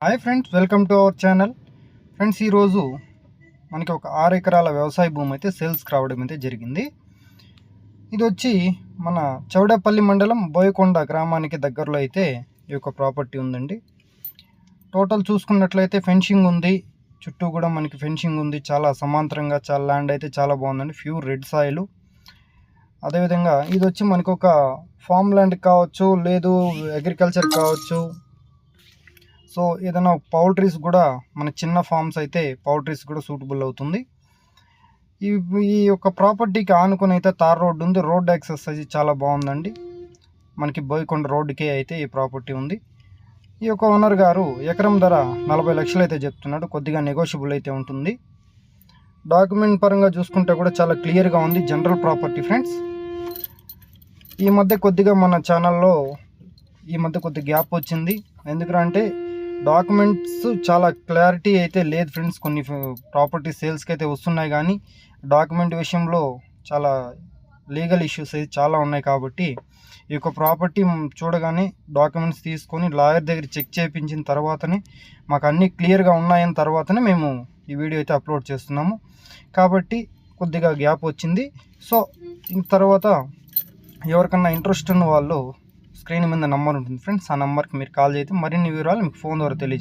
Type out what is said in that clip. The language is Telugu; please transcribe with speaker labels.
Speaker 1: Hi friends, welcome to our channel. Friends, ఈరోజు మనకి ఒక 6 ఎకరాల వ్యవసాయ భూమి అయితే సేల్స్కి రావడం అయితే జరిగింది. ఇది వచ్చి మన చౌడేపల్లి మండలం బోయకొండ గ్రామానికి దగ్గరలో అయితే ఈ యొక్క ప్రాపర్టీ ఉందండి. టోటల్ చూసుకున్నట్లయితే ఫెన్సింగ్ ఉంది, చుట్టూ కూడా మనకి ఫెన్సింగ్ ఉంది. చాలా సమాంతరంగా చాలా ల్యాండ్ అయితే చాలా బాగుందండి. Pure red soil. అదేవిధంగా ఇది వచ్చి మనకు ఒక ఫామ్ ల్యాండ్ కావచ్చు, లేదు అగ్రికల్చర్ కావచ్చు. సో ఏదైనా పౌల్ట్రీస్ కూడా మన చిన్న ఫార్మ్స్ అయితే పౌల్ట్రీస్ కూడా సూటబుల్ అవుతుంది. ఈ యొక్క ప్రాపర్టీకి ఆనుకొని అయితే తార్ రోడ్డు ఉంది. రోడ్ యాక్సెస్ అది చాలా బాగుందండి. మనకి బోయకొండ రోడ్డుకే అయితే ఈ ప్రాపర్టీ ఉంది. ఈ యొక్క ఓనర్ గారు ఎకరం ధర 40 లక్షలు అయితే చెప్తున్నాడు. కొద్దిగా నెగోషియబుల్ అయితే ఉంటుంది. డాక్యుమెంట్ పరంగా చూసుకుంటే కూడా చాలా క్లియర్గా ఉంది. General property friends. ఈ మధ్య కొద్దిగా మన ఛానల్లో కొద్దిగా గ్యాప్ వచ్చింది. ఎందుకంటే డాక్యుమెంట్స్ చాలా క్లారిటీ అయితే లేదు ఫ్రెండ్స్. కొన్ని ప్రాపర్టీ సేల్స్కి అయితే వస్తున్నాయి, కానీ డాక్యుమెంట్ విషయంలో చాలా లీగల్ ఇష్యూస్ అయితే చాలా ఉన్నాయి. కాబట్టి ఈ యొక్క ప్రాపర్టీ చూడగానే డాక్యుమెంట్స్ తీసుకొని లాయర్ దగ్గర చెక్ చేయించిన తర్వాతనే మాకు అన్నీ క్లియర్గా ఉన్నాయని తర్వాతనే మేము ఈ వీడియో అయితే అప్లోడ్ చేస్తున్నాము. కాబట్టి కొద్దిగా గ్యాప్ వచ్చింది. సో తర్వాత ఎవరికన్నా ఇంట్రెస్ట్ ఉన్న వాళ్ళు స్క్రీన్ మీద నెంబర్ ఉంటుంది ఫ్రెండ్స్. ఆ నెంబర్కి మీరు కాల్ చేస్తే మరిన్ని వివరాలు మీకు ఫోన్ ద్వారా తెలియజేస్తాను.